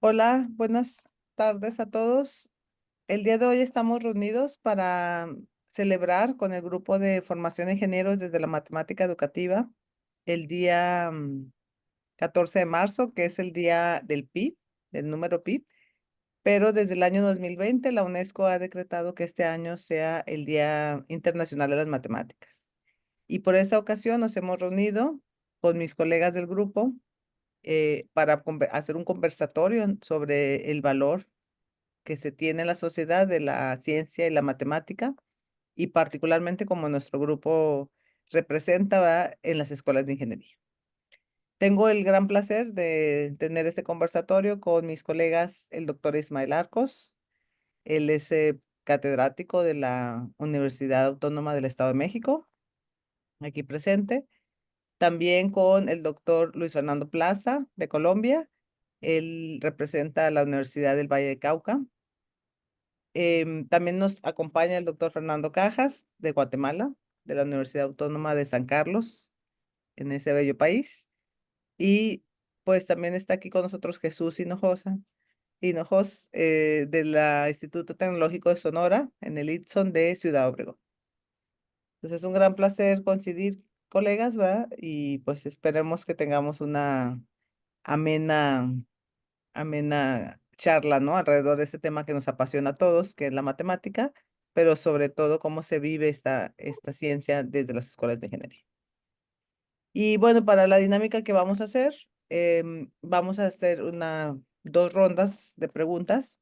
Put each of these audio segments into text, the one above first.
Hola, buenas tardes a todos. El día de hoy estamos reunidos para celebrar con el grupo de formación de ingenieros desde la matemática educativa el día 14 de marzo, que es el día del PIB, del número PIB, pero desde el año 2020 la UNESCO ha decretado que este año sea el Día Internacional de las Matemáticas. Y por esa ocasión nos hemos reunido con mis colegas del grupo para hacer un conversatorio sobre el valor que se tiene en la sociedad de la ciencia y la matemática, y particularmente como nuestro grupo representa, ¿verdad?, en las escuelas de ingeniería. Tengo el gran placer de tener este conversatorio con mis colegas, el doctor Ismael Arcos. Él es catedrático de la Universidad Autónoma del Estado de México, aquí presente. También con el doctor Luis Fernando Plaza, de Colombia. Él representa a la Universidad del Valle de Cauca. También nos acompaña el doctor Fernando Cajas, de Guatemala, de la Universidad Autónoma de San Carlos, en ese bello país. Y pues también está aquí con nosotros Jesús Hinojos, del Instituto Tecnológico de Sonora, en el ITSON de Ciudad Obregón. Entonces es un gran placer coincidir, colegas, ¿verdad? Y pues esperemos que tengamos una amena, amena charla, ¿no? Alrededor de este tema que nos apasiona a todos, que es la matemática, pero sobre todo cómo se vive esta ciencia desde las escuelas de ingeniería. Y bueno, para la dinámica que vamos a hacer, vamos a hacer dos rondas de preguntas,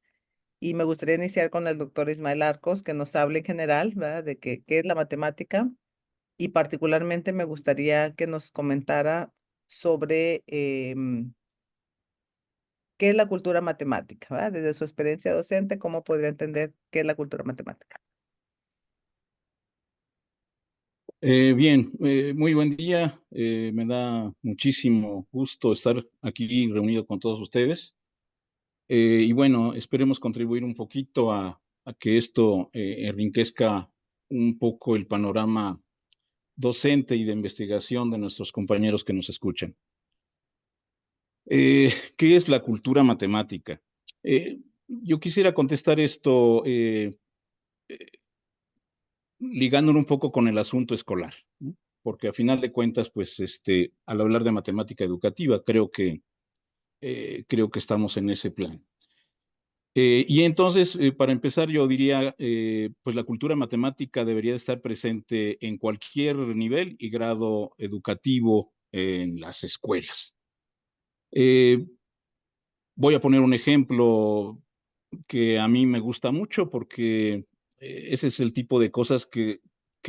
y me gustaría iniciar con el doctor Ismael Arcos, que nos hable en general, ¿verdad?, de qué es la matemática, y particularmente me gustaría que nos comentara sobre qué es la cultura matemática, ¿verdad? Desde su experiencia docente, ¿cómo podría entender qué es la cultura matemática? Bien, muy buen día. Me da muchísimo gusto estar aquí reunido con todos ustedes. Y bueno, esperemos contribuir un poquito a que esto enriquezca un poco el panorama docente y de investigación de nuestros compañeros que nos escuchan. ¿Qué es la cultura matemática? Yo quisiera contestar esto ligándolo un poco con el asunto escolar, ¿no? Porque a final de cuentas, pues, al hablar de matemática educativa, creo que estamos en ese plan. Y entonces, para empezar, yo diría, pues la cultura matemática debería de estar presente en cualquier nivel y grado educativo en las escuelas. Eh, Voy a poner un ejemplo que a mí me gusta mucho porque ese es el tipo de cosas que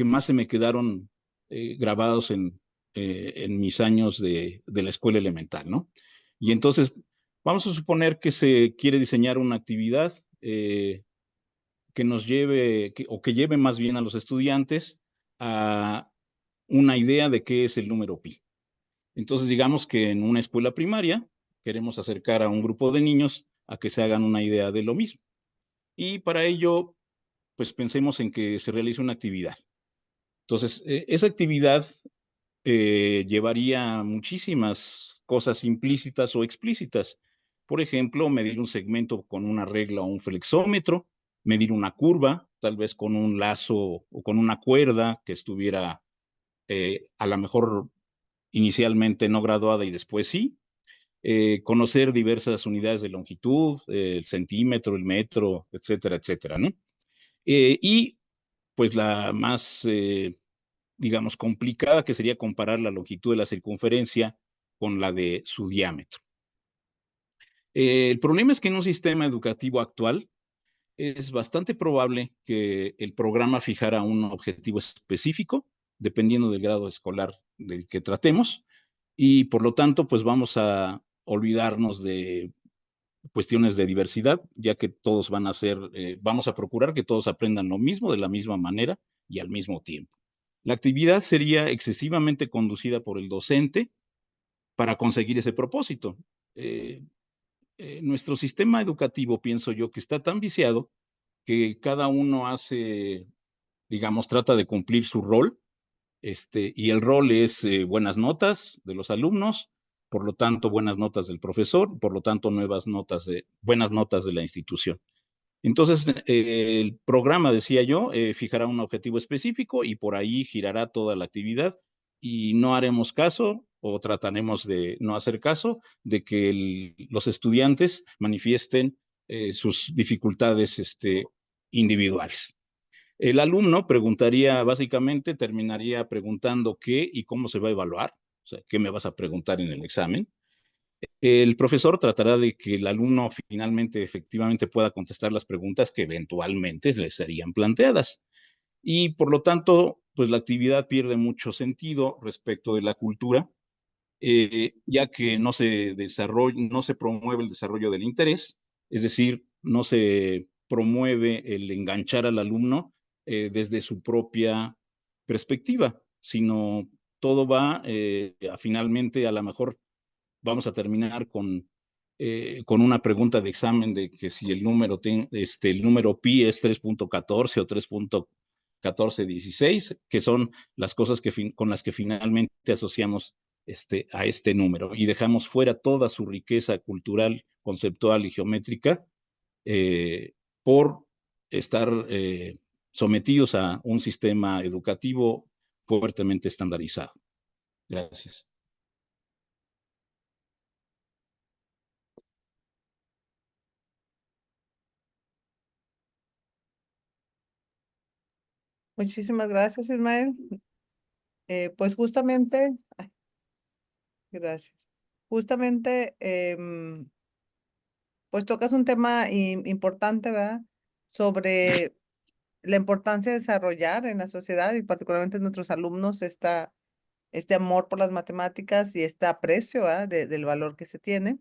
más se me quedaron grabados en mis años de la escuela elemental, ¿no? Y entonces, vamos a suponer que se quiere diseñar una actividad que nos lleve, o que lleve más bien a los estudiantes a una idea de qué es el número pi. Entonces, digamos que en una escuela primaria queremos acercar a un grupo de niños a que se hagan una idea de lo mismo. Y para ello, pues pensemos en que se realice una actividad. Entonces, esa actividad llevaría muchísimas cosas implícitas o explícitas. Por ejemplo, medir un segmento con una regla o un flexómetro, medir una curva, tal vez con un lazo o con una cuerda que estuviera a lo mejor inicialmente no graduada y después sí. Conocer diversas unidades de longitud, el centímetro, el metro, etcétera, etcétera, ¿no? Y pues la más, digamos, complicada, que sería comparar la longitud de la circunferencia con la de su diámetro. El problema es que en un sistema educativo actual es bastante probable que el programa fijara un objetivo específico, dependiendo del grado escolar del que tratemos, y por lo tanto, pues vamos a olvidarnos de cuestiones de diversidad, ya que todos van a ser, vamos a procurar que todos aprendan lo mismo de la misma manera y al mismo tiempo. La actividad sería excesivamente conducida por el docente para conseguir ese propósito. Eh, Nuestro sistema educativo, pienso yo, que está tan viciado que cada uno hace, digamos, trata de cumplir su rol, y el rol es buenas notas de los alumnos, por lo tanto, buenas notas del profesor, por lo tanto, buenas notas de la institución. Entonces, el programa, decía yo, fijará un objetivo específico y por ahí girará toda la actividad y no haremos caso o trataremos de no hacer caso de que los estudiantes manifiesten sus dificultades individuales. El alumno preguntaría, básicamente, terminaría preguntando qué y cómo se va a evaluar, o sea, qué me vas a preguntar en el examen. El profesor tratará de que el alumno finalmente efectivamente pueda contestar las preguntas que eventualmente le serían planteadas. Y por lo tanto, pues la actividad pierde mucho sentido respecto de la cultura, ya que no se promueve el desarrollo del interés, es decir, no se promueve el enganchar al alumno desde su propia perspectiva, sino todo va finalmente a lo mejor vamos a terminar con una pregunta de examen de que si el número pi es 3.14 o 3.1416, que son las cosas con las que finalmente asociamos a este número y dejamos fuera toda su riqueza cultural, conceptual y geométrica por estar sometidos a un sistema educativo fuertemente estandarizado. Gracias. Muchísimas gracias, Ismael. Pues justamente, ay, gracias. Justamente, pues tocas un tema importante, ¿verdad? Sobre la importancia de desarrollar en la sociedad y particularmente en nuestros alumnos este amor por las matemáticas y este aprecio, ¿verdad? Del valor que se tiene.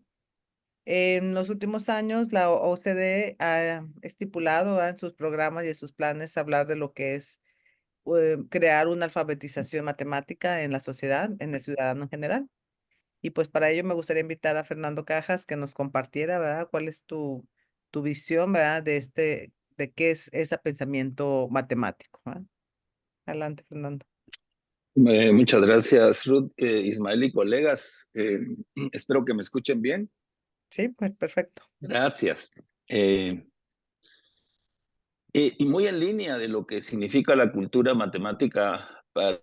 En los últimos años, la OCDE ha estipulado, ¿verdad? En sus programas y en sus planes hablar de lo que es crear una alfabetización matemática en la sociedad, en el ciudadano en general. Y pues para ello me gustaría invitar a Fernando Cajas que nos compartiera, ¿verdad? ¿Cuál es tu visión, ¿verdad? De qué es ese pensamiento matemático, ¿verdad? Adelante, Fernando. Muchas gracias, Ruth, Ismael y colegas. Espero que me escuchen bien. Sí, pues perfecto. Gracias. Y muy en línea de lo que significa la cultura matemática para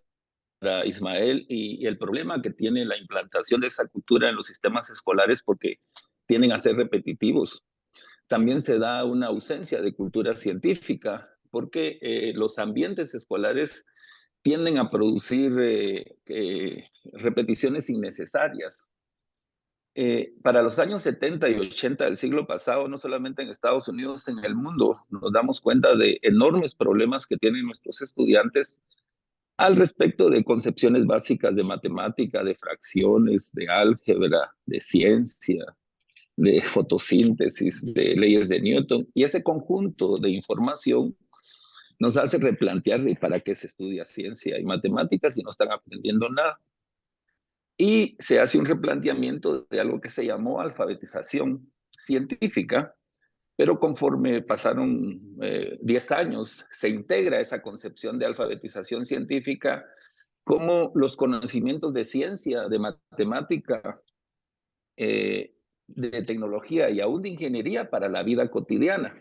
Ismael y el problema que tiene la implantación de esa cultura en los sistemas escolares porque tienden a ser repetitivos. También se da una ausencia de cultura científica porque los ambientes escolares tienden a producir repeticiones innecesarias. Para los años 70 y 80 del siglo pasado, no solamente en Estados Unidos, en el mundo, nos damos cuenta de enormes problemas que tienen nuestros estudiantes al respecto de concepciones básicas de matemática, de fracciones, de álgebra, de ciencia, de fotosíntesis, de leyes de Newton. Y ese conjunto de información nos hace replantear de para qué se estudia ciencia y matemáticas si no están aprendiendo nada. Y se hace un replanteamiento de algo que se llamó alfabetización científica, pero conforme pasaron 10 años, se integra esa concepción de alfabetización científica como los conocimientos de ciencia, de matemática, de tecnología y aún de ingeniería para la vida cotidiana.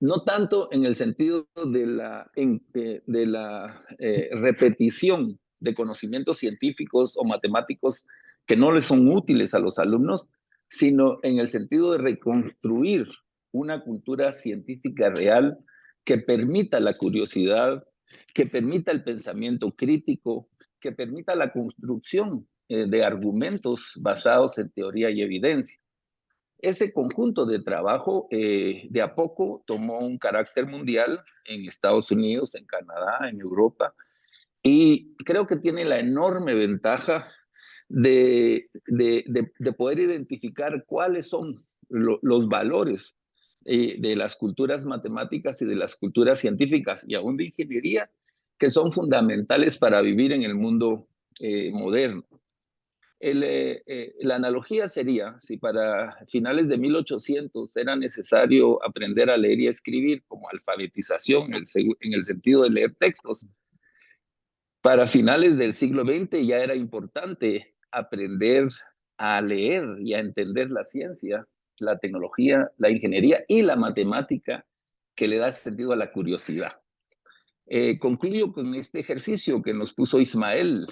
No tanto en el sentido de la repetición de conocimientos científicos o matemáticos que no les son útiles a los alumnos, sino en el sentido de reconstruir una cultura científica real que permita la curiosidad, que permita el pensamiento crítico, que permita la construcción de argumentos basados en teoría y evidencia. Ese conjunto de trabajo de a poco tomó un carácter mundial en Estados Unidos, en Canadá, en Europa, y creo que tiene la enorme ventaja de poder identificar cuáles son los valores de las culturas matemáticas y de las culturas científicas y aún de ingeniería que son fundamentales para vivir en el mundo moderno. La analogía sería, si para finales de 1800 era necesario aprender a leer y a escribir como alfabetización en el sentido de leer textos, para finales del siglo XX ya era importante aprender a leer y a entender la ciencia, la tecnología, la ingeniería y la matemática que le da sentido a la curiosidad. Concluyo con este ejercicio que nos puso Ismael.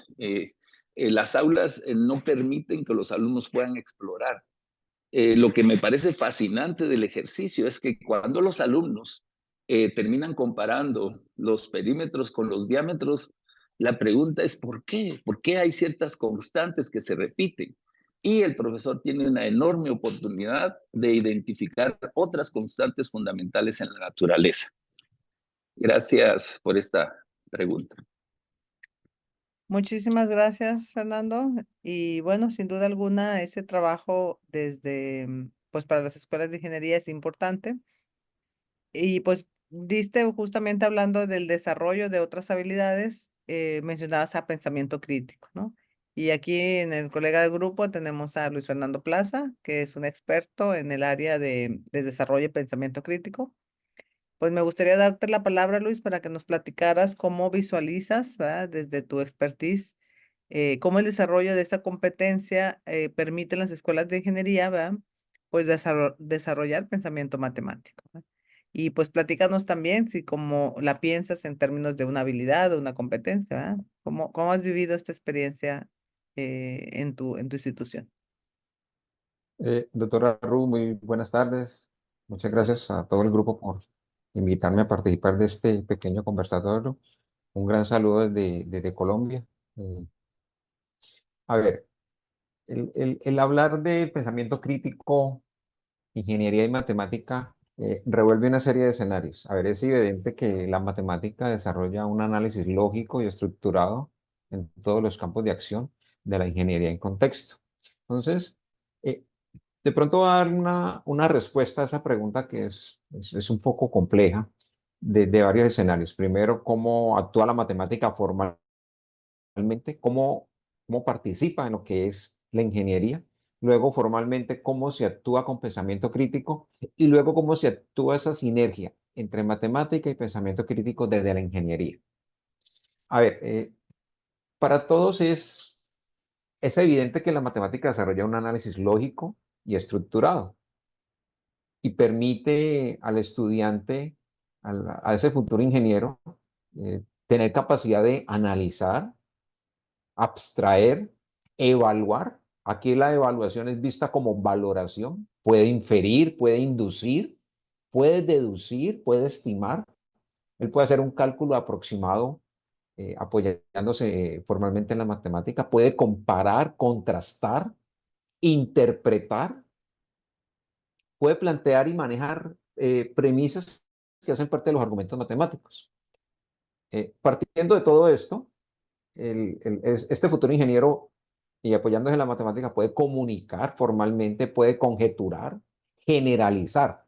Las aulas no permiten que los alumnos puedan explorar. Lo que me parece fascinante del ejercicio es que cuando los alumnos terminan comparando los perímetros con los diámetros, la pregunta es ¿por qué? ¿Por qué hay ciertas constantes que se repiten? Y el profesor tiene una enorme oportunidad de identificar otras constantes fundamentales en la naturaleza. Gracias por esta pregunta. Muchísimas gracias, Fernando. Y bueno, sin duda alguna, ese trabajo desde, pues para las escuelas de ingeniería es importante. Y pues diste justamente hablando del desarrollo de otras habilidades, mencionabas a pensamiento crítico, ¿no? Y aquí en el colega de grupo tenemos a Luis Fernando Plaza, que es un experto en el área de desarrollo y pensamiento crítico. Pues me gustaría darte la palabra, Luis, para que nos platicaras cómo visualizas, ¿verdad? Desde tu expertise, cómo el desarrollo de esta competencia permite en las escuelas de ingeniería, ¿verdad? Pues desarrollar pensamiento matemático, ¿verdad? Y pues platícanos también si cómo la piensas en términos de una habilidad o una competencia, ¿verdad? ¿Cómo has vivido esta experiencia en tu institución? Doctora Ru, muy buenas tardes. Muchas gracias a todo el grupo por invitarme a participar de este pequeño conversatorio. Un gran saludo desde Colombia. Eh, a ver, el hablar de pensamiento crítico, ingeniería y matemática revuelve una serie de escenarios. A ver, es evidente que la matemática desarrolla un análisis lógico y estructurado en todos los campos de acción de la ingeniería en contexto. Entonces, eh, de pronto voy a dar una respuesta a esa pregunta que es un poco compleja de varios escenarios. Primero, cómo actúa la matemática formalmente, cómo participa en lo que es la ingeniería. Luego, formalmente, cómo se actúa con pensamiento crítico y luego cómo se actúa esa sinergia entre matemática y pensamiento crítico desde la ingeniería. A ver, para todos es evidente que la matemática desarrolla un análisis lógico y estructurado y permite al estudiante, a ese futuro ingeniero, tener capacidad de analizar, abstraer, evaluar. Aquí la evaluación es vista como valoración. Puede inferir, puede inducir, puede deducir, puede estimar. Él puede hacer un cálculo aproximado apoyándose formalmente en la matemática. Puede comparar, contrastar, interpretar, puede plantear y manejar premisas que hacen parte de los argumentos matemáticos. Partiendo de todo esto, este futuro ingeniero y apoyándose en la matemática puede comunicar formalmente, puede conjeturar, generalizar,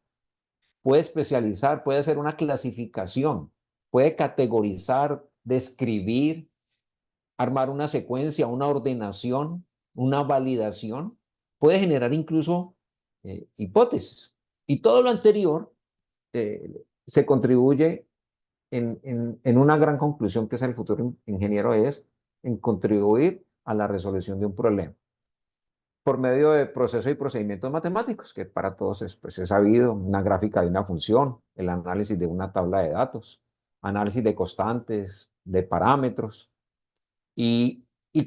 puede especializar, puede hacer una clasificación, puede categorizar, describir, armar una secuencia, una ordenación, una validación, puede generar incluso hipótesis. Y todo lo anterior se contribuye en una gran conclusión que es el futuro ingeniero, es en contribuir a la resolución de un problema por medio de procesos y procedimientos matemáticos, que para todos pues, es sabido, una gráfica de una función, el análisis de una tabla de datos, análisis de constantes, de parámetros, y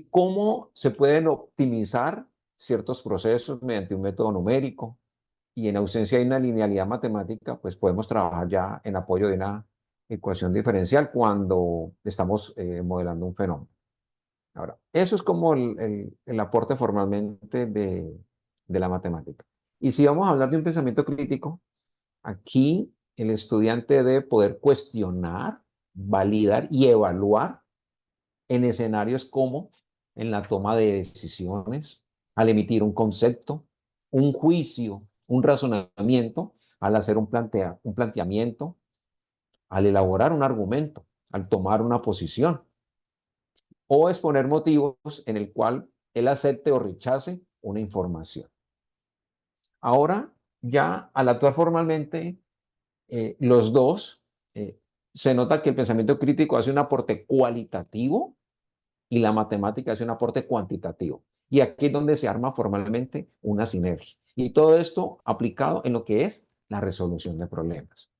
cómo se pueden optimizar ciertos procesos mediante un método numérico, y en ausencia de una linealidad matemática, pues podemos trabajar ya en apoyo de una ecuación diferencial cuando estamos modelando un fenómeno. Ahora, eso es como el aporte formalmente de la matemática. Y si vamos a hablar de un pensamiento crítico, aquí el estudiante debe poder cuestionar, validar y evaluar en escenarios como en la toma de decisiones, al emitir un concepto, un juicio, un razonamiento, al hacer un planteamiento, al elaborar un argumento, al tomar una posición o exponer motivos en el cual él acepte o rechace una información. Ahora, ya al actuar formalmente, los dos, se nota que el pensamiento crítico hace un aporte cualitativo y la matemática hace un aporte cuantitativo. Y aquí es donde se arma formalmente una sinergia. Y todo esto aplicado en lo que es la resolución de problemas.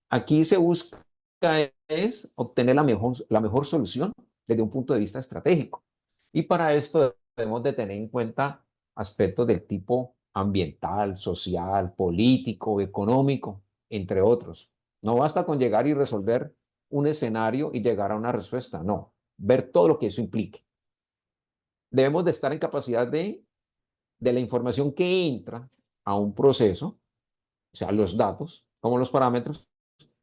Aquí se busca es obtener la mejor solución desde un punto de vista estratégico. Y para esto debemos de tener en cuenta aspectos del tipo ambiental, social, político, económico, entre otros. No basta con llegar y resolver un escenario y llegar a una respuesta, no, ver todo lo que eso implique. Debemos de estar en capacidad de la información que entra a un proceso, o sea, los datos, como los parámetros,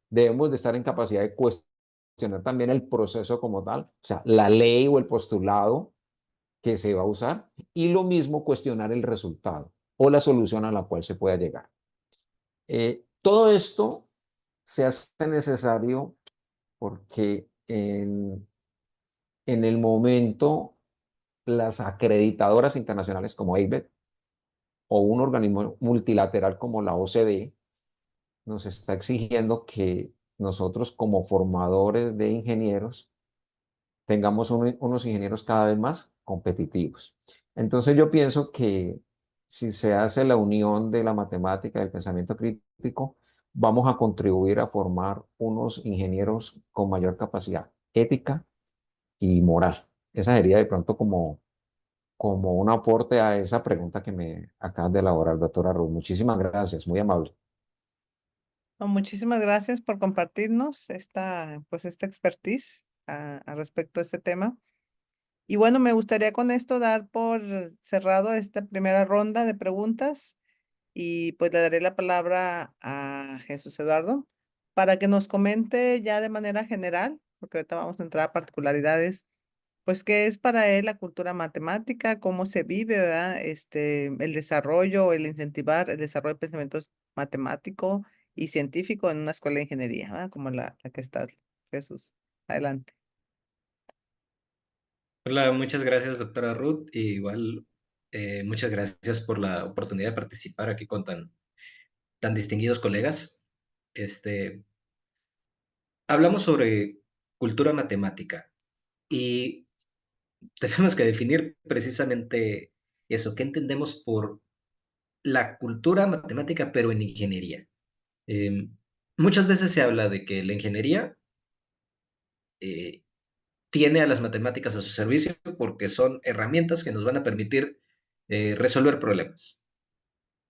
debemos de estar en capacidad de cuestionar también el proceso como tal, o sea, la ley o el postulado que se va a usar, y lo mismo cuestionar el resultado o la solución a la cual se pueda llegar. Todo esto se hace necesario porque en el momento las acreditadoras internacionales como AIBET o un organismo multilateral como la OCDE nos está exigiendo que nosotros como formadores de ingenieros tengamos unos ingenieros cada vez más competitivos. Entonces yo pienso que si se hace la unión de la matemática y el pensamiento crítico, vamos a contribuir a formar unos ingenieros con mayor capacidad ética y moral. Esa sería de pronto como un aporte a esa pregunta que me acabas de elaborar, doctora Ruth. Muchísimas gracias, muy amable. No, muchísimas gracias por compartirnos pues esta expertise a respecto a este tema. Y bueno, me gustaría con esto dar por cerrado esta primera ronda de preguntas y pues le daré la palabra a Jesús Eduardo para que nos comente ya de manera general, porque ahorita vamos a entrar a particularidades, pues qué es para él la cultura matemática, cómo se vive, ¿verdad? El desarrollo, el incentivar el desarrollo de pensamientos matemático y científico en una escuela de ingeniería, ¿verdad? Como la que está Jesús. Adelante. Hola, muchas gracias, doctora Ruth. Y igual, muchas gracias por la oportunidad de participar aquí con tan distinguidos colegas. Este, hablamos sobre cultura matemática y tenemos que definir precisamente eso, qué entendemos por la cultura matemática, pero en ingeniería. Eh, Muchas veces se habla de que la ingeniería eh, tiene a las matemáticas a su servicio porque son herramientas que nos van a permitir resolver problemas.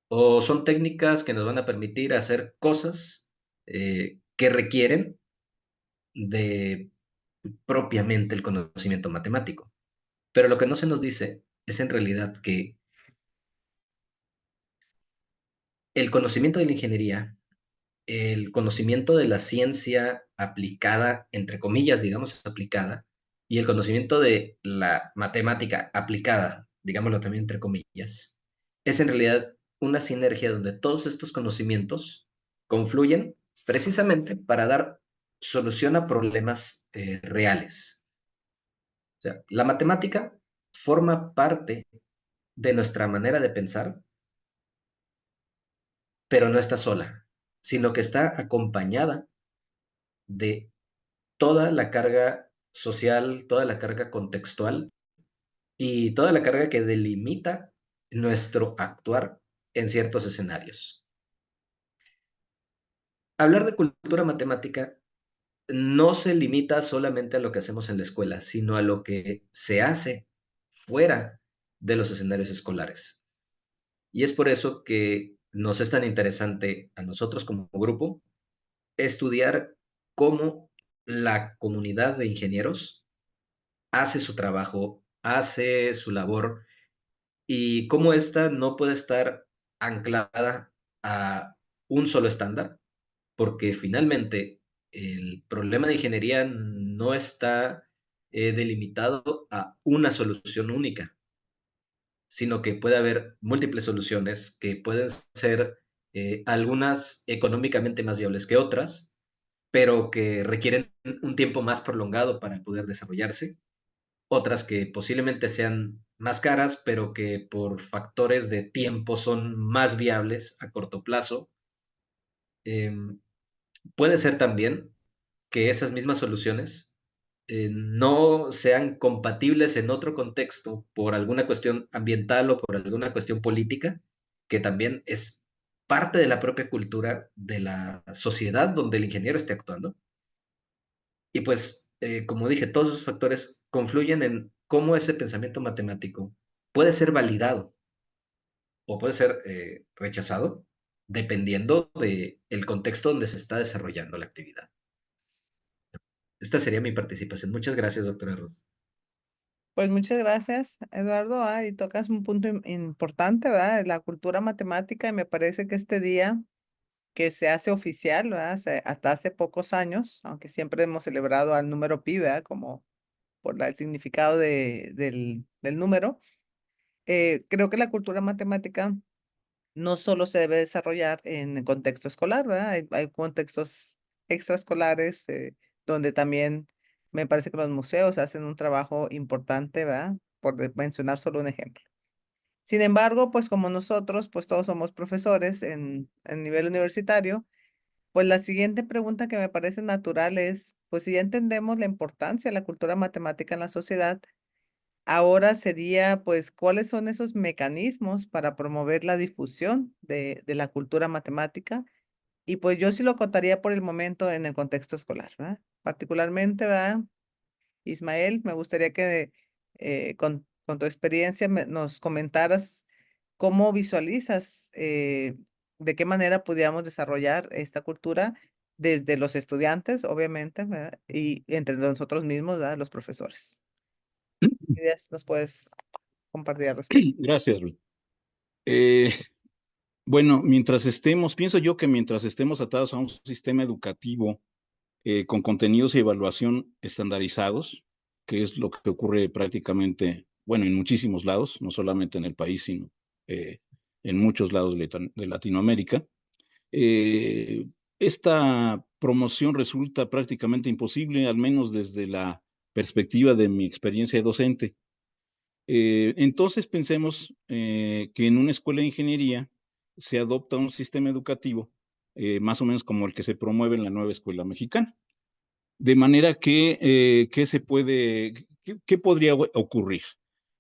O son técnicas que nos van a permitir hacer cosas que requieren de propiamente el conocimiento matemático. Pero lo que no se nos dice es en realidad que el conocimiento de la ingeniería, el conocimiento de la ciencia aplicada, entre comillas, digamos, aplicada, y el conocimiento de la matemática aplicada, digámoslo también entre comillas, es en realidad una sinergia donde todos estos conocimientos confluyen precisamente para dar solución a problemas reales. O sea, la matemática forma parte de nuestra manera de pensar, pero no está sola, sino que está acompañada de toda la carga social, toda la carga contextual y toda la carga que delimita nuestro actuar en ciertos escenarios. Hablar de cultura matemática no se limita solamente a lo que hacemos en la escuela, sino a lo que se hace fuera de los escenarios escolares. Y es por eso que nos es tan interesante a nosotros como grupo estudiar cómo la comunidad de ingenieros hace su trabajo, hace su labor y cómo ésta no puede estar anclada a un solo estándar, porque finalmente el problema de ingeniería no está delimitado a una solución única, sino que puede haber múltiples soluciones que pueden ser algunas económicamente más viables que otras, pero que requieren un tiempo más prolongado para poder desarrollarse, otras que posiblemente sean más caras, pero que por factores de tiempo son más viables a corto plazo. Eh, Puede ser también que esas mismas soluciones no sean compatibles en otro contexto por alguna cuestión ambiental o por alguna cuestión política, que también es parte de la propia cultura de la sociedad donde el ingeniero esté actuando. Y pues, como dije, todos esos factores confluyen en cómo ese pensamiento matemático puede ser validado o puede ser rechazado dependiendo del contexto donde se está desarrollando la actividad. Esta sería mi participación. Muchas gracias, doctora Ruth. Pues muchas gracias, Eduardo. Y tocas un punto importante, ¿verdad? La cultura matemática, y me parece que este día que se hace oficial, ¿verdad? Hasta hace pocos años, aunque siempre hemos celebrado al número pi, ¿verdad? Como por el significado del número. Creo que la cultura matemática no solo se debe desarrollar en el contexto escolar, ¿verdad? Hay contextos extraescolares donde también me parece que los museos hacen un trabajo importante, ¿verdad? Mencionar solo un ejemplo. Sin embargo, pues como nosotros, pues todos somos profesores en nivel universitario, pues la siguiente pregunta que me parece natural es, pues si ya entendemos la importancia de la cultura matemática en la sociedad, ahora sería, pues, ¿cuáles son esos mecanismos para promover la difusión de la cultura matemática? Y pues yo sí lo contaría por el momento en el contexto escolar, ¿verdad? Particularmente, ¿verdad? Ismael, me gustaría que con tu experiencia nos comentaras cómo visualizas, de qué manera pudiéramos desarrollar esta cultura desde los estudiantes, obviamente, ¿verdad? Y entre nosotros mismos, ¿verdad? Los profesores. ¿Qué ideas nos puedes compartir al respecto? Gracias, Ruth. Bueno, pienso yo que mientras estemos atados a un sistema educativo con contenidos y evaluación estandarizados, que es lo que ocurre prácticamente, bueno, en muchísimos lados, no solamente en el país, sino en muchos lados de Latinoamérica, eh, esta promoción resulta prácticamente imposible, al menos desde la perspectiva de mi experiencia docente. Entonces pensemos que en una escuela de ingeniería se adopta un sistema educativo más o menos como el que se promueve en la nueva escuela mexicana. De manera que, ¿qué podría ocurrir?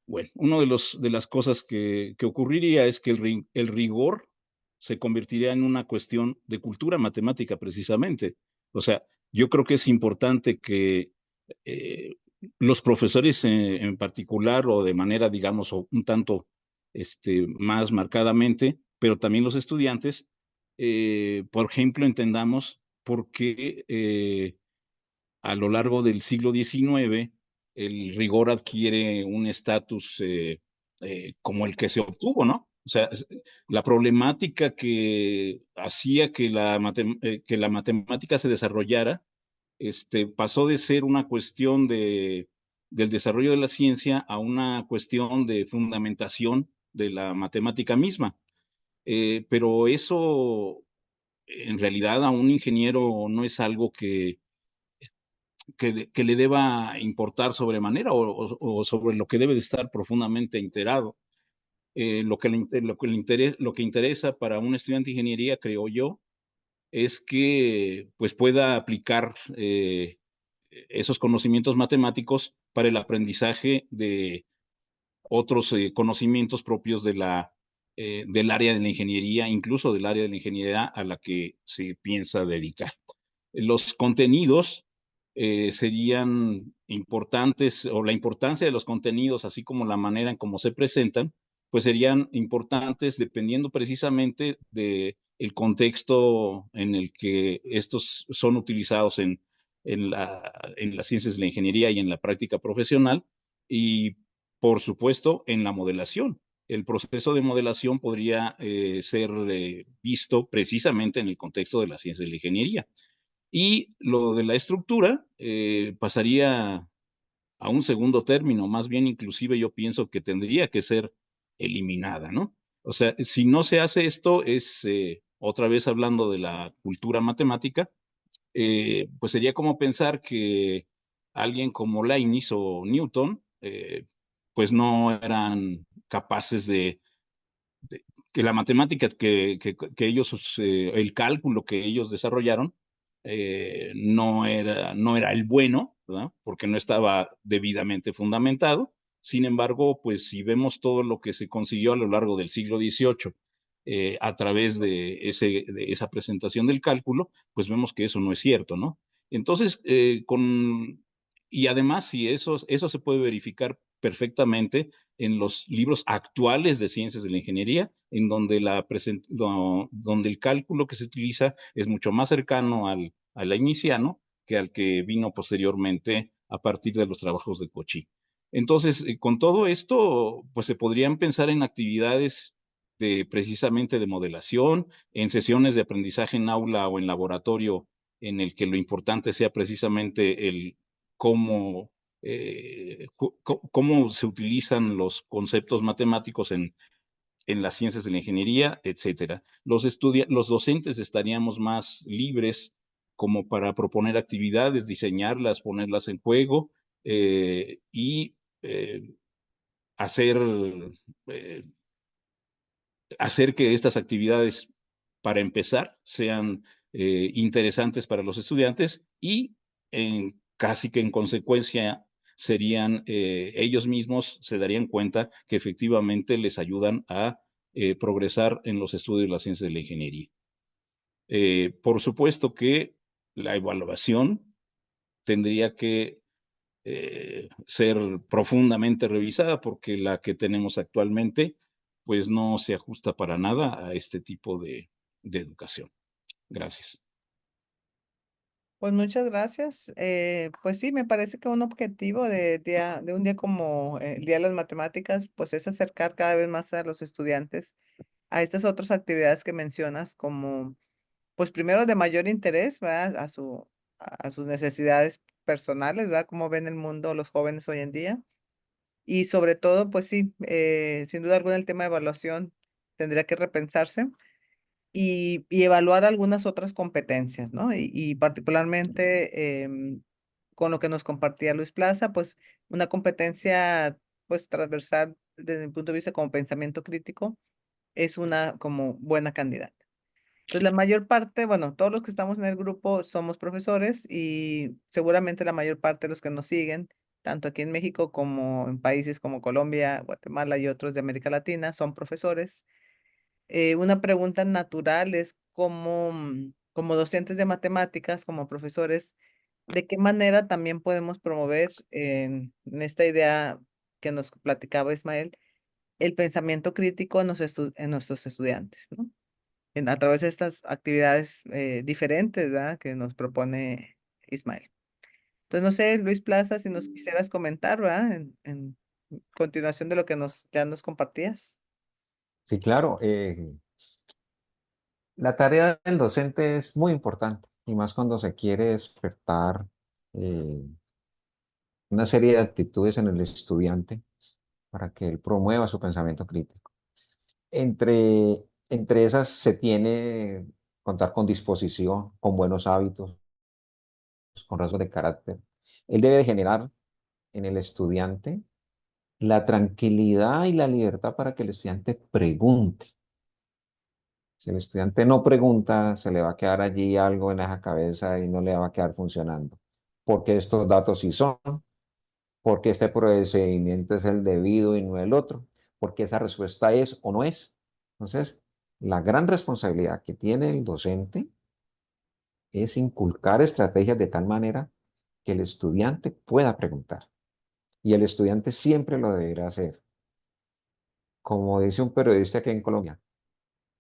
Bueno, una de las cosas que ocurriría es que el rigor se convertiría en una cuestión de cultura matemática precisamente. O sea, yo creo que es importante que eh, los profesores en particular o de manera, digamos, un tanto más marcadamente, pero también los estudiantes, por ejemplo, entendamos por qué a lo largo del siglo XIX, el rigor adquiere un estatus como el que se obtuvo, ¿no? O sea, la problemática que hacía que que la matemática se desarrollara, pasó de ser una cuestión del desarrollo de la ciencia a una cuestión de fundamentación de la matemática misma. Pero eso, en realidad, a un ingeniero no es algo que le deba importar sobremanera o sobre lo que debe de estar profundamente enterado. Lo que interesa para un estudiante de ingeniería, creo yo, es que pues pueda aplicar esos conocimientos matemáticos para el aprendizaje de otros conocimientos propios del área de la ingeniería, incluso del área de la ingeniería a la que se piensa dedicar. Los contenidos serían importantes, o la importancia de los contenidos, así como la manera en cómo se presentan, pues serían importantes dependiendo precisamente del contexto en el que estos son utilizados en las ciencias de la ingeniería y en la práctica profesional, y por supuesto en la modelación. El proceso de modelación podría ser visto precisamente en el contexto de las ciencias de la ingeniería. Y lo de la estructura pasaría a un segundo término, más bien inclusive yo pienso que tendría que ser eliminada, ¿no? O sea, si no se hace esto, es otra vez hablando de la cultura matemática, pues sería como pensar que alguien como Leibniz o Newton, pues no eran capaces que la matemática que ellos, el cálculo que ellos desarrollaron, no era el bueno, ¿verdad? Porque no estaba debidamente fundamentado. Sin embargo, pues si vemos todo lo que se consiguió a lo largo del siglo XVIII a través de esa presentación del cálculo, pues vemos que eso no es cierto, ¿no? Entonces, y además, si eso se puede verificar perfectamente en los libros actuales de ciencias de la ingeniería, en donde, donde el cálculo que se utiliza es mucho más cercano al lainiciano que al que vino posteriormente a partir de los trabajos de Cauchy. Entonces, con todo esto, pues se podrían pensar en actividades precisamente de modelación, en sesiones de aprendizaje en aula o en laboratorio, en el que lo importante sea precisamente el cómo, cómo se utilizan los conceptos matemáticos en las ciencias de la ingeniería, etcétera. Los docentes estaríamos más libres como para proponer actividades, diseñarlas, ponerlas en juego y hacer, eh, hacer que estas actividades, para empezar, sean interesantes para los estudiantes y casi que en consecuencia serían ellos mismos se darían cuenta que efectivamente les ayudan a progresar en los estudios de las ciencias de la ingeniería. Por supuesto que la evaluación tendría que ser profundamente revisada porque la que tenemos actualmente pues no se ajusta para nada a este tipo de educación. Gracias. Pues muchas gracias. Pues sí, me parece que un objetivo de un día como el Día de las Matemáticas, pues es acercar cada vez más a los estudiantes a estas otras actividades que mencionas como, pues primero de mayor interés, ¿verdad? A sus necesidades personales, ¿verdad? Cómo ven el mundo los jóvenes hoy en día. Y sobre todo, pues sí, sin duda alguna el tema de evaluación tendría que repensarse y evaluar algunas otras competencias, ¿no? Y particularmente con lo que nos compartía Luis Plaza, pues una competencia pues transversal desde mi punto de vista como pensamiento crítico es una como buena candidata. Entonces la mayor parte, bueno, todos los que estamos en el grupo somos profesores y seguramente la mayor parte de los que nos siguen, tanto aquí en México como en países como Colombia, Guatemala y otros de América Latina, son profesores. Una pregunta natural es cómo, como docentes de matemáticas, como profesores, ¿de qué manera también podemos promover en esta idea que nos platicaba Ismael, el pensamiento crítico en nuestros estudiantes, ¿no? A través de estas actividades diferentes, ¿verdad? Que nos propone Ismael. Entonces, no sé, Luis Plaza, si nos quisieras comentar, ¿verdad? En continuación de lo que ya nos compartías. Sí, claro. La tarea del docente es muy importante y más cuando se quiere despertar eh, una serie de actitudes en el estudiante para que él promueva su pensamiento crítico. Entre esas se tiene contar con disposición, con buenos hábitos, con rasgos de carácter. Él debe de generar en el estudiante la tranquilidad y la libertad para que el estudiante pregunte. Si el estudiante no pregunta, se le va a quedar allí algo en esa cabeza y no le va a quedar funcionando. Porque estos datos sí son, porque este procedimiento es el debido y no el otro, porque esa respuesta es o no es. Entonces, la gran responsabilidad que tiene el docente es inculcar estrategias de tal manera que el estudiante pueda preguntar. Y el estudiante siempre lo deberá hacer. Como dice un periodista aquí en Colombia,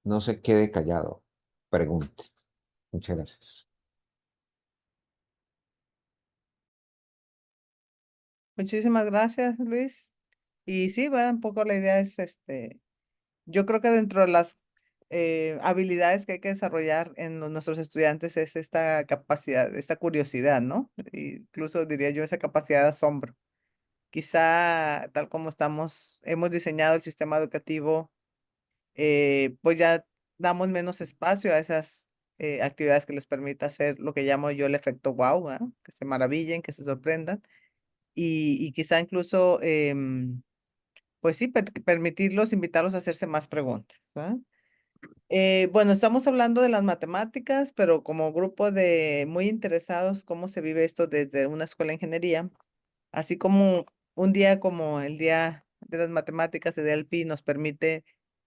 no se quede callado, pregunte. Muchas gracias. Muchísimas gracias, Luis. Y sí, bueno, un poco la idea es, yo creo que dentro de las habilidades que hay que desarrollar en nuestros estudiantes es esta capacidad, esta curiosidad, ¿no? Incluso diría yo esa capacidad de asombro. Quizá tal como hemos diseñado el sistema educativo, pues ya damos menos espacio a esas actividades que les permita hacer lo que llamo yo el efecto wow, ¿verdad? Que se maravillen, que se sorprendan y quizá incluso, pues sí, permitirlos, invitarlos a hacerse más preguntas, ¿verdad? Bueno, estamos hablando de las matemáticas, pero como grupo de muy interesados cómo se vive esto desde una escuela de ingeniería, así como un día como el Día de las Matemáticas de DLP nos permite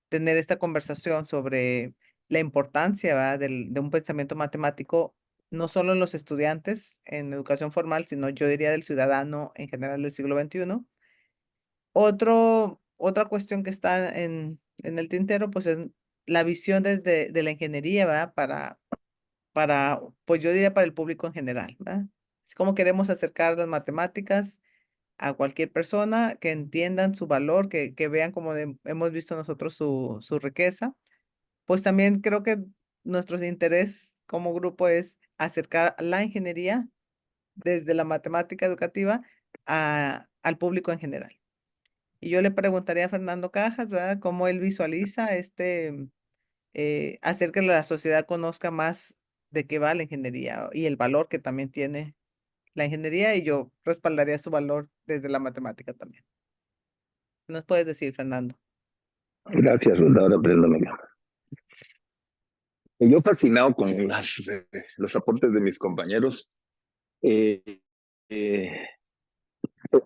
tener esta conversación sobre la importancia, ¿verdad? De un pensamiento matemático, no solo en los estudiantes en educación formal, sino yo diría del ciudadano en general del siglo XXI. Otra cuestión que está en el tintero, pues es la visión desde de la ingeniería, ¿verdad? Pues yo diría para el público en general, ¿verdad? Es como queremos acercar las matemáticas a cualquier persona, que entiendan su valor, que vean como hemos visto nosotros su riqueza. Pues también creo que nuestro interés como grupo es acercar la ingeniería desde la matemática educativa al público en general. Y yo le preguntaría a Fernando Cajas, ¿verdad? Cómo él visualiza hacer que la sociedad conozca más de qué va la ingeniería y el valor que también tiene la ingeniería, y yo respaldaría su valor desde la matemática también. ¿Qué nos puedes decir, Fernando? Gracias, Ruth. Ahora préndame. Yo fascinado con los aportes de mis compañeros. Eh, eh,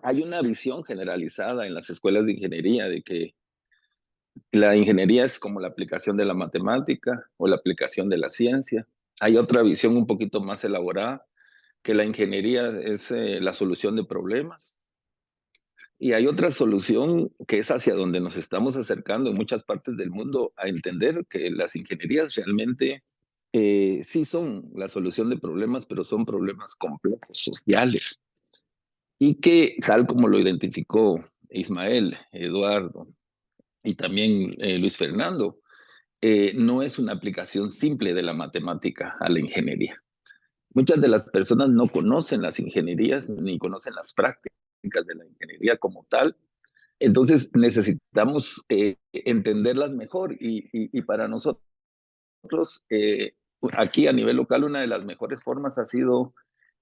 Hay una visión generalizada en las escuelas de ingeniería de que la ingeniería es como la aplicación de la matemática o la aplicación de la ciencia. Hay otra visión un poquito más elaborada, que la ingeniería es la solución de problemas. Y hay otra solución que es hacia donde nos estamos acercando en muchas partes del mundo, a entender que las ingenierías realmente sí son la solución de problemas, pero son problemas complejos, sociales. Y que, tal como lo identificó Ismael, Eduardo y también Luis Fernando, no es una aplicación simple de la matemática a la ingeniería. Muchas de las personas no conocen las ingenierías ni conocen las prácticas de la ingeniería como tal. Entonces necesitamos entenderlas mejor y para nosotros aquí a nivel local una de las mejores formas ha sido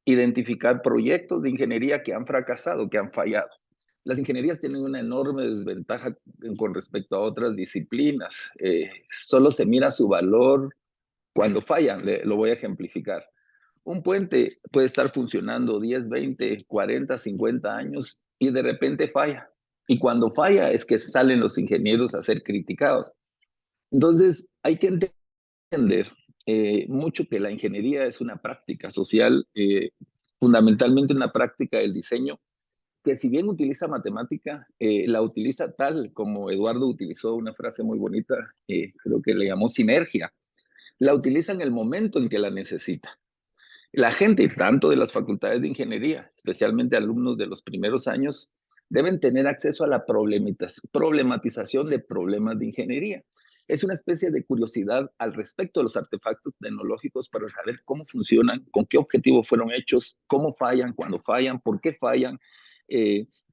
identificar proyectos de ingeniería que han fracasado, que han fallado. Las ingenierías tienen una enorme desventaja con respecto a otras disciplinas. Solo se mira su valor cuando fallan. Lo voy a ejemplificar. Un puente puede estar funcionando 10, 20, 40, 50 años y de repente falla. Y cuando falla es que salen los ingenieros a ser criticados. Entonces hay que entender mucho que la ingeniería es una práctica social, fundamentalmente una práctica del diseño, que si bien utiliza matemática, la utiliza tal como Eduardo utilizó una frase muy bonita, creo que le llamó sinergia. La utiliza en el momento en que la necesita. La gente, tanto de las facultades de ingeniería, especialmente alumnos de los primeros años, deben tener acceso a la problematización de problemas de ingeniería. Es una especie de curiosidad al respecto de los artefactos tecnológicos para saber cómo funcionan, con qué objetivo fueron hechos, cómo fallan, cuándo fallan, por qué fallan.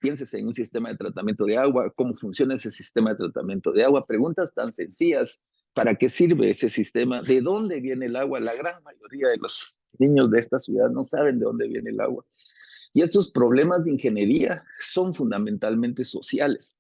Piénsese en un sistema de tratamiento de agua, cómo funciona ese sistema de tratamiento de agua. Preguntas tan sencillas. ¿Para qué sirve ese sistema? ¿De dónde viene el agua? La gran mayoría de los niños de esta ciudad no saben de dónde viene el agua. Y estos problemas de ingeniería son fundamentalmente sociales.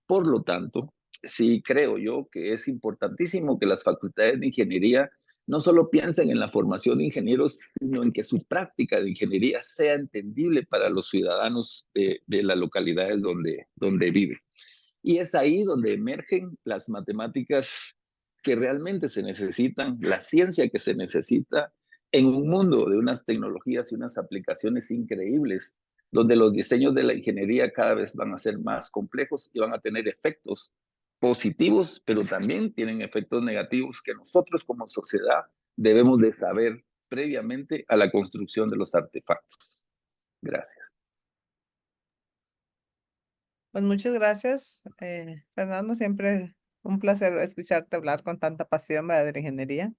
Por lo tanto, sí creo yo que es importantísimo que las facultades de ingeniería no solo piensen en la formación de ingenieros, sino en que su práctica de ingeniería sea entendible para los ciudadanos de las localidades donde viven. Y es ahí donde emergen las matemáticas que realmente se necesitan, la ciencia que se necesita en un mundo de unas tecnologías y unas aplicaciones increíbles, donde los diseños de la ingeniería cada vez van a ser más complejos y van a tener efectos positivos, pero también tienen efectos negativos que nosotros como sociedad debemos de saber previamente a la construcción de los artefactos. Gracias. Pues muchas gracias, Fernando. Siempre un placer escucharte hablar con tanta pasión, ¿verdad? De la ingeniería,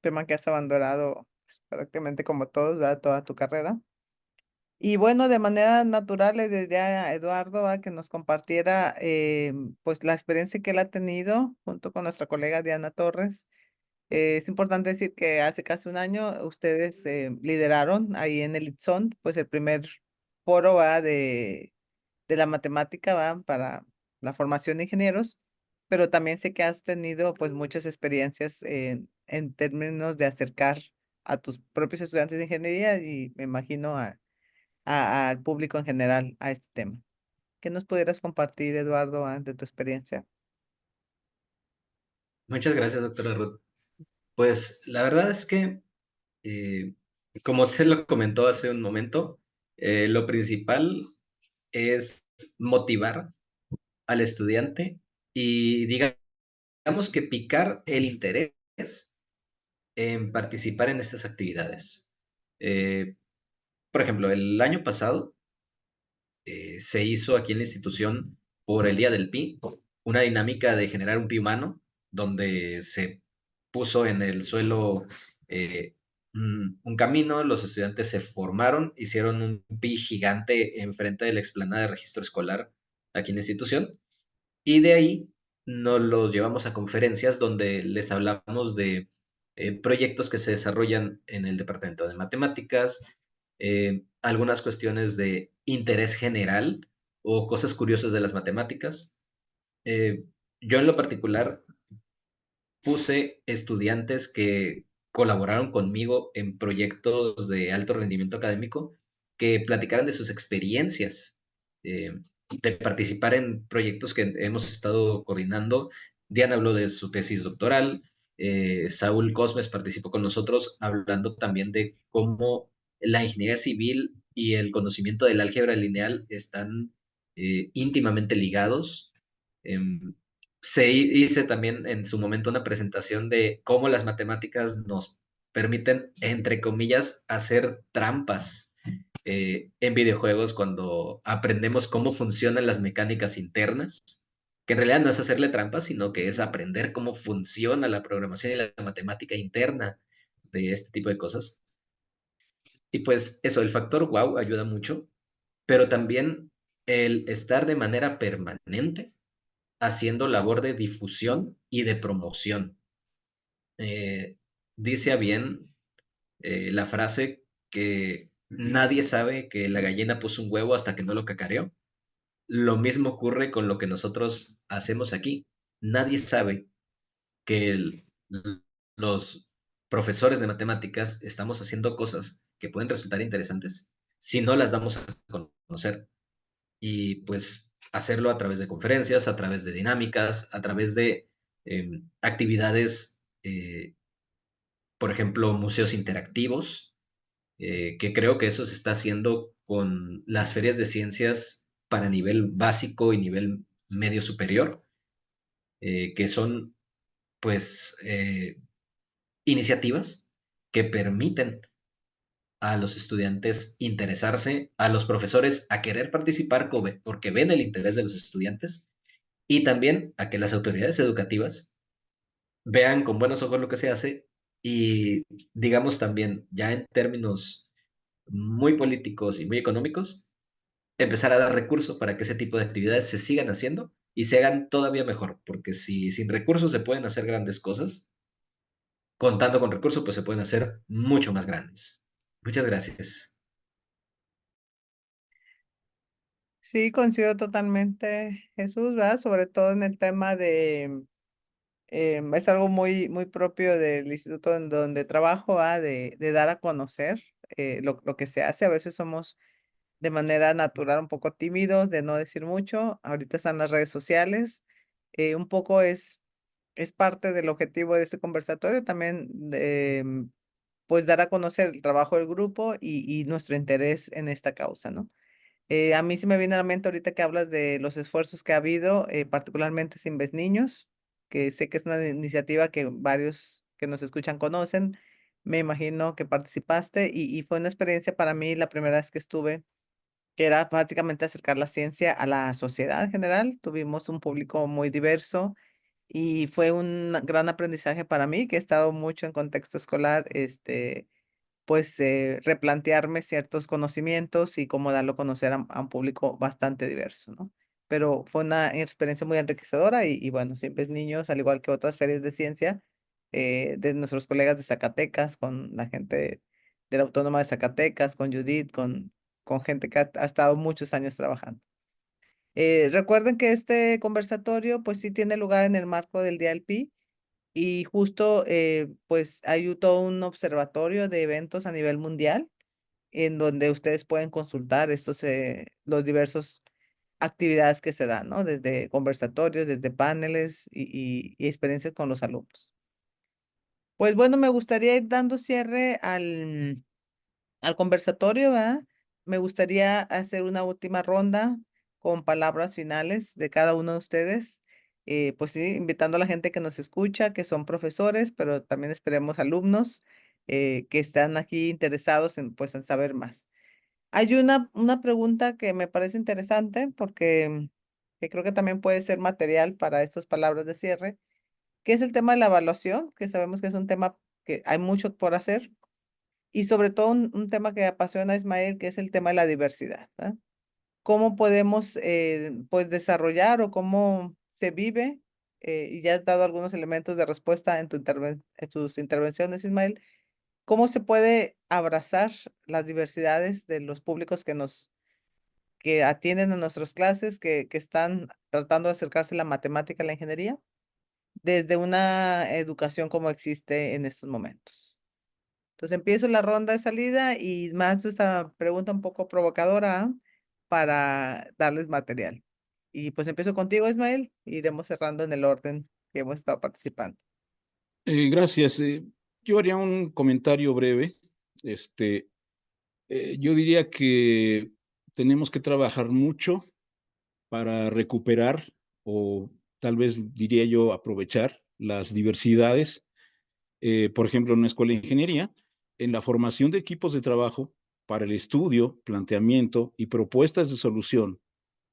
tema que has abandonado pues, prácticamente como todos, ¿verdad? Toda tu carrera. Y bueno, de manera natural le diría a Eduardo que nos compartiera pues la experiencia que él ha tenido junto con nuestra colega Diana Torres. Es importante decir que hace casi un año ustedes lideraron ahí en el ITSON pues el primer foro de la matemática para la formación de ingenieros. pero también sé que has tenido pues muchas experiencias en términos de acercar a tus propios estudiantes de ingeniería y me imagino al público en general a este tema. ¿Qué nos pudieras compartir, Eduardo, de tu experiencia? Muchas gracias, doctora Ruth. Pues la verdad es que, como usted lo comentó hace un momento, lo principal es motivar al estudiante y digamos que picar el interés en participar en estas actividades. Eh, por ejemplo, el año pasado se hizo aquí en la institución por el Día del Pi una dinámica de generar un pi humano, donde se puso en el suelo un camino, los estudiantes se formaron, hicieron un pi gigante enfrente de la explanada de registro escolar aquí en la institución, y de ahí nos los llevamos a conferencias donde les hablamos de proyectos que se desarrollan en el departamento de matemáticas, algunas cuestiones de interés general o cosas curiosas de las matemáticas. Yo en lo particular puse estudiantes que colaboraron conmigo en proyectos de alto rendimiento académico que platicaran de sus experiencias, de participar en proyectos que hemos estado coordinando. Diana habló de su tesis doctoral, Saúl Cosmes participó con nosotros hablando también de cómo la ingeniería civil y el conocimiento del álgebra lineal están íntimamente ligados. Em, hice también en su momento una presentación de cómo las matemáticas nos permiten, entre comillas, hacer trampas en videojuegos cuando aprendemos cómo funcionan las mecánicas internas, que en realidad no es hacerle trampas, sino que es aprender cómo funciona la programación y la matemática interna de este tipo de cosas. Y pues eso, el factor wow ayuda mucho, pero también el estar de manera permanente haciendo labor de difusión y de promoción. Eh, dice a bien la frase que nadie sabe que la gallina puso un huevo hasta que no lo cacareó. Lo mismo ocurre con lo que nosotros hacemos aquí. Nadie sabe que los profesores de matemáticas estamos haciendo cosas que pueden resultar interesantes si no las damos a conocer. Y pues hacerlo a través de conferencias, a través de dinámicas, a través de actividades, por ejemplo, museos interactivos, que creo que eso se está haciendo con las ferias de ciencias para nivel básico y nivel medio superior, que son pues iniciativas que permiten a los estudiantes interesarse, a los profesores a querer participar porque ven el interés de los estudiantes y también a que las autoridades educativas vean con buenos ojos lo que se hace y digamos también ya en términos muy políticos y muy económicos, empezar a dar recursos para que ese tipo de actividades se sigan haciendo y se hagan todavía mejor, porque si sin recursos se pueden hacer grandes cosas, contando con recursos pues se pueden hacer mucho más grandes. Muchas gracias. Sí, coincido totalmente, Jesús, ¿verdad? Sobre todo en el tema de, es algo muy propio del instituto en donde trabajo, ¿verdad? De dar a conocer lo que se hace. A veces somos de manera natural un poco tímidos, de no decir mucho. Ahorita están las redes sociales. Un poco es parte del objetivo de este conversatorio también, pues dar a conocer el trabajo del grupo y nuestro interés en esta causa, ¿no? A mí se me viene a la mente ahorita que hablas de los esfuerzos que ha habido, particularmente Sin Ves Niños, que sé que es una iniciativa que varios que nos escuchan conocen. Me imagino que participaste y fue una experiencia para mí la primera vez que estuve, que era básicamente acercar la ciencia a la sociedad en general. Tuvimos un público muy diverso y fue un gran aprendizaje para mí, que he estado mucho en contexto escolar, pues replantearme ciertos conocimientos y cómo darlo a conocer a un público bastante diverso, ¿no? Pero fue una experiencia muy enriquecedora y bueno, siempre es niños, al igual que otras ferias de ciencia, de nuestros colegas de Zacatecas, con la gente de la Autónoma de Zacatecas, con Judith, con gente que ha estado muchos años trabajando. Recuerden que este conversatorio pues sí tiene lugar en el marco del Día del Pi y justo pues hay todo un observatorio de eventos a nivel mundial en donde ustedes pueden consultar los diversos actividades que se dan, ¿no? Desde conversatorios, desde paneles y experiencias con los alumnos. Pues bueno, me gustaría ir dando cierre al conversatorio, ¿verdad? Me gustaría hacer una última ronda con palabras finales de cada uno de ustedes. Pues sí, invitando a la gente que nos escucha, que son profesores, pero también esperemos alumnos que están aquí interesados en, pues, en saber más. Hay una pregunta que me parece interesante porque que creo que también puede ser material para estas palabras de cierre, que es el tema de la evaluación, que sabemos que es un tema que hay mucho por hacer, y sobre todo un tema que apasiona a Ismael, que es el tema de la diversidad, ¿verdad? ¿Cómo podemos pues desarrollar o cómo se vive? Y ya has dado algunos elementos de respuesta en en tus intervenciones, Ismael. ¿Cómo se puede abrazar las diversidades de los públicos que atienden a nuestras clases, que están tratando de acercarse a la matemática y la ingeniería, desde una educación como existe en estos momentos? Entonces empiezo la ronda de salida y más esta pregunta un poco provocadora, ¿ah? Para darles material. Y pues empiezo contigo, Ismael, e iremos cerrando en el orden que hemos estado participando. Gracias. Yo haría un comentario breve. Este, yo diría que tenemos que trabajar mucho para recuperar o tal vez diría yo aprovechar las diversidades, por ejemplo, en una escuela de ingeniería, en la formación de equipos de trabajo para el estudio, planteamiento y propuestas de solución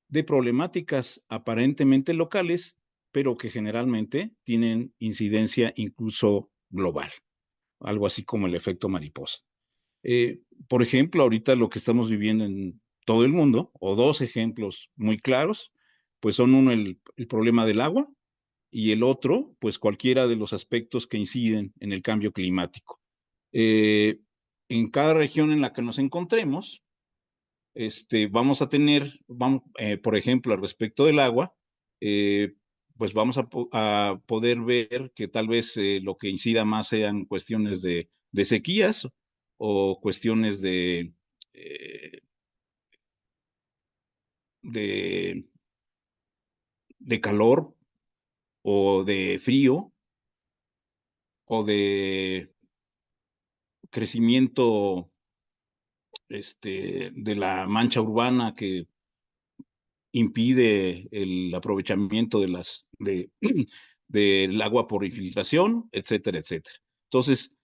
de problemáticas aparentemente locales, pero que generalmente tienen incidencia incluso global, algo así como el efecto mariposa. Por ejemplo, ahorita lo que estamos viviendo en todo el mundo, o dos ejemplos muy claros, pues son uno el problema del agua y el otro, pues cualquiera de los aspectos que inciden en el cambio climático. Eh, en cada región en la que nos encontremos, vamos a tener, por ejemplo, al respecto del agua, pues vamos a poder ver que tal vez lo que incida más sean cuestiones de sequías o cuestiones eh, de, de calor o de frío o de crecimiento de la mancha urbana que impide el aprovechamiento del agua por infiltración, etcétera, etcétera. Entonces,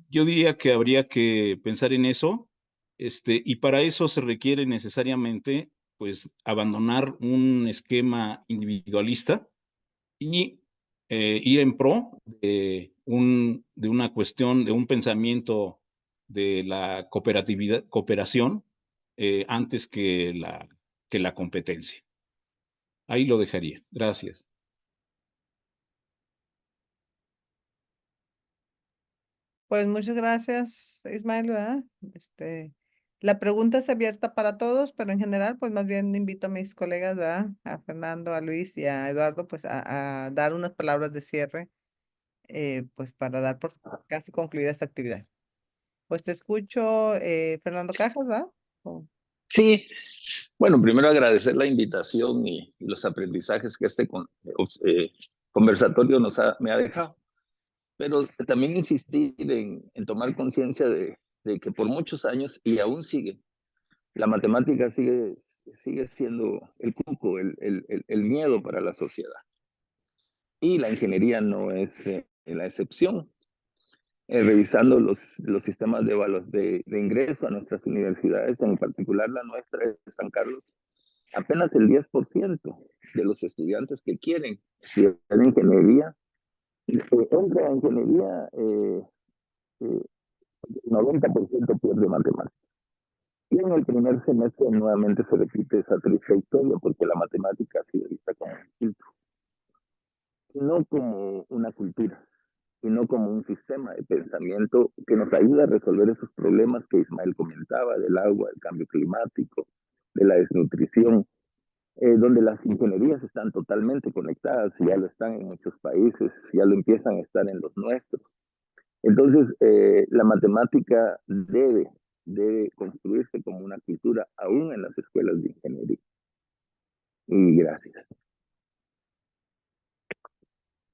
yo diría que habría que pensar en eso, y para eso se requiere necesariamente, pues, abandonar un esquema individualista y ir en pro de una cuestión, de un pensamiento de la cooperación, antes que la competencia. Ahí lo dejaría. Gracias. Pues muchas gracias, Ismael, ¿verdad? La pregunta es abierta para todos, pero en general, pues más bien invito a mis colegas, ¿verdad? A Fernando, a Luis y a Eduardo, pues a dar unas palabras de cierre, pues para dar por casi concluida esta actividad. Pues te escucho, Fernando Cajas, ¿verdad? O- Sí, bueno, primero agradecer la invitación y los aprendizajes que conversatorio me ha dejado, pero también insistir en tomar conciencia de que por muchos años, y aún sigue, la matemática sigue siendo el cuco, el miedo para la sociedad. Y la ingeniería no es la excepción. Revisando los sistemas de ingreso a nuestras universidades, en particular la nuestra de San Carlos, apenas el 10% de los estudiantes que quieren estudiar ingeniería, entra a ingeniería, eh, el 90% pierde matemáticas. Y en el primer semestre nuevamente se repite esa triste historia porque la matemática ha sido vista como un filtro, no como una cultura, sino como un sistema de pensamiento que nos ayuda a resolver esos problemas que Ismael comentaba, del agua, del cambio climático, de la desnutrición. donde las ingenierías están totalmente conectadas, ya lo están en muchos países, ya lo empiezan a estar en los nuestros. Entonces, la matemática debe construirse como una cultura aún en las escuelas de ingeniería. Y gracias.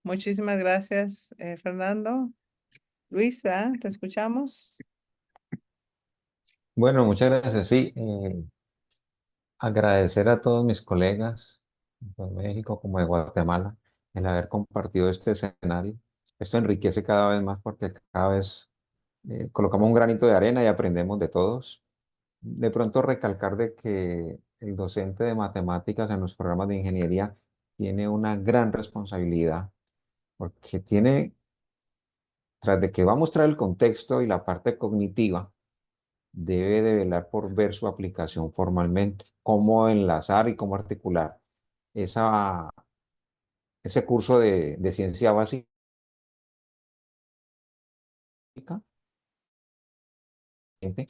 Muchísimas gracias, Fernando. Luisa, ¿te escuchamos? Bueno, muchas gracias. Sí, agradecer a todos mis colegas, tanto de México como de Guatemala, el haber compartido este escenario. Esto enriquece cada vez más porque cada vez colocamos un granito de arena y aprendemos de todos. De pronto recalcar de que el docente de matemáticas en los programas de ingeniería tiene una gran responsabilidad porque tiene, tras de que va a mostrar el contexto y la parte cognitiva, debe de velar por ver su aplicación formalmente, cómo enlazar y cómo articular esa, ese curso de ciencia básica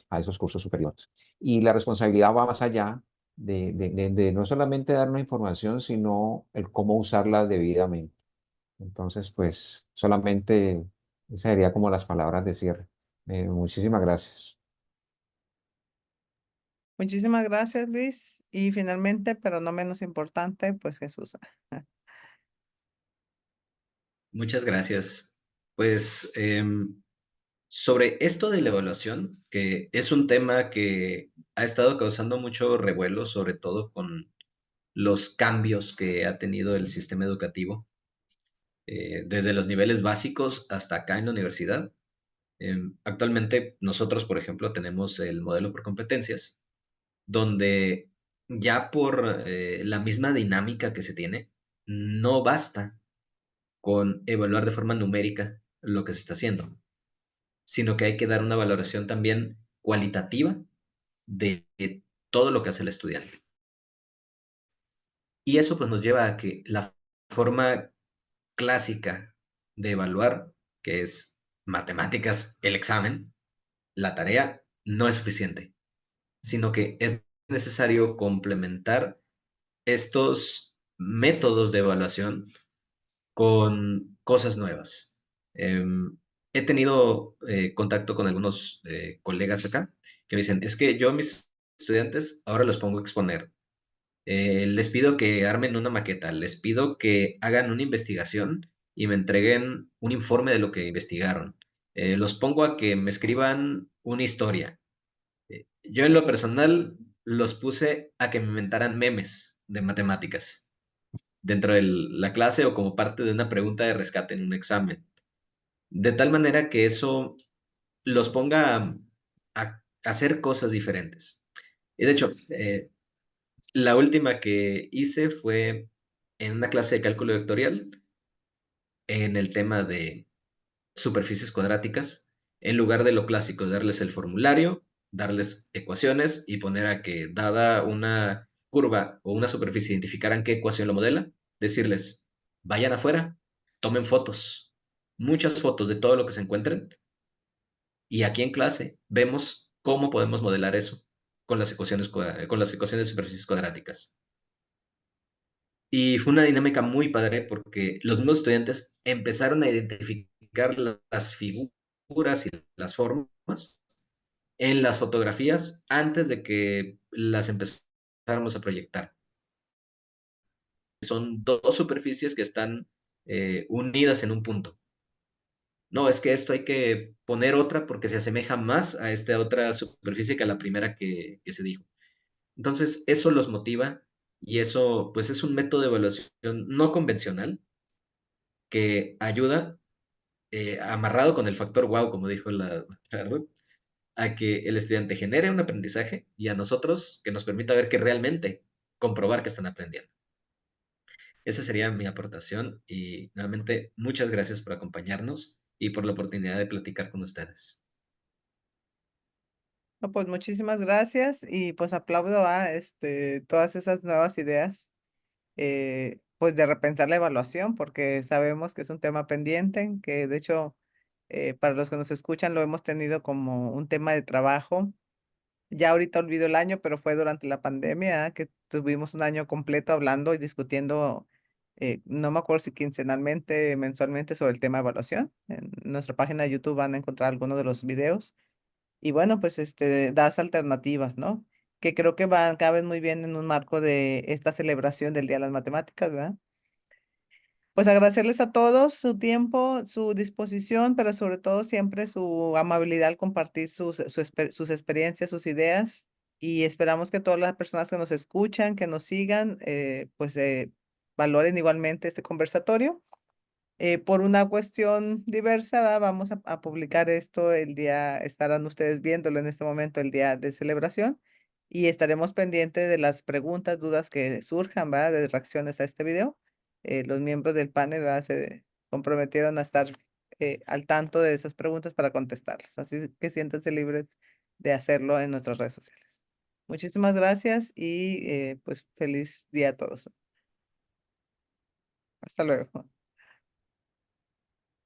a esos cursos superiores. Y la responsabilidad va más allá de no solamente dar una información, sino el cómo usarla debidamente. Entonces, pues solamente esas serían como las palabras de cierre. Muchísimas gracias. Muchísimas gracias, Luis. Y finalmente, pero no menos importante, pues Jesús. Muchas gracias. Pues sobre esto de la evaluación, que es un tema que ha estado causando mucho revuelo, sobre todo con los cambios que ha tenido el sistema educativo, desde los niveles básicos hasta acá en la universidad. Actualmente nosotros, por ejemplo, tenemos el modelo por competencias, donde ya por la misma dinámica que se tiene, no basta con evaluar de forma numérica lo que se está haciendo, sino que hay que dar una valoración también cualitativa de todo lo que hace el estudiante. Y eso pues nos lleva a que la forma clásica de evaluar, que es matemáticas, el examen, la tarea, no es suficiente, sino que es necesario complementar estos métodos de evaluación con cosas nuevas. He tenido contacto con algunos colegas acá que me dicen, es que yo a mis estudiantes ahora los pongo a exponer. Les pido que armen una maqueta, les pido que hagan una investigación y me entreguen un informe de lo que investigaron. Los pongo a que me escriban una historia. Yo en lo personal los puse a que me inventaran memes de matemáticas dentro de la clase o como parte de una pregunta de rescate en un examen. De tal manera que eso los ponga a hacer cosas diferentes. Y de hecho, la última que hice fue en una clase de cálculo vectorial en el tema de superficies cuadráticas, en lugar de lo clásico, darles el formulario, darles ecuaciones y poner a que dada una curva o una superficie identificaran qué ecuación lo modela, decirles, vayan afuera, tomen fotos, muchas fotos de todo lo que se encuentren y aquí en clase vemos cómo podemos modelar eso con las ecuaciones, con las ecuaciones de superficies cuadráticas. Y fue una dinámica muy padre porque los mismos estudiantes empezaron a identificar las figuras y las formas en las fotografías antes de que las empezáramos a proyectar. Son dos superficies que están unidas en un punto. No, es que esto hay que poner otra porque se asemeja más a esta otra superficie que a la primera que se dijo. Entonces, eso los motiva y eso, pues, es un método de evaluación no convencional que ayuda, amarrado con el factor wow, como dijo la maestra Ruth, a que el estudiante genere un aprendizaje y a nosotros que nos permita ver que realmente comprobar que están aprendiendo. Esa sería mi aportación y nuevamente muchas gracias por acompañarnos y por la oportunidad de platicar con ustedes. No, pues muchísimas gracias y pues aplaudo a todas esas nuevas ideas, pues de repensar la evaluación, porque sabemos que es un tema pendiente, que de hecho para los que nos escuchan lo hemos tenido como un tema de trabajo Ya ahorita olvido el año, pero fue durante la pandemia que tuvimos un año completo hablando y discutiendo, no me acuerdo si quincenalmente, mensualmente sobre el tema de evaluación. En nuestra página de YouTube van a encontrar algunos de los videos. Y bueno, pues das alternativas, ¿no? Que creo que caben muy bien en un marco de esta celebración del Día de las Matemáticas, ¿verdad? Pues agradecerles a todos su tiempo, su disposición, pero sobre todo siempre su amabilidad al compartir sus experiencias, sus ideas. Y esperamos que todas las personas que nos escuchan, que nos sigan, pues valoren igualmente este conversatorio. Por una cuestión diversa, ¿verdad? Vamos a publicar esto el día, estarán ustedes viéndolo en este momento, el día de celebración, y estaremos pendientes de las preguntas, dudas que surjan, ¿verdad? De reacciones a este video. Los miembros del panel, ¿verdad? Se comprometieron a estar al tanto de esas preguntas para contestarlas, así que siéntanse libres de hacerlo en nuestras redes sociales. Muchísimas gracias y pues feliz día a todos. Hasta luego.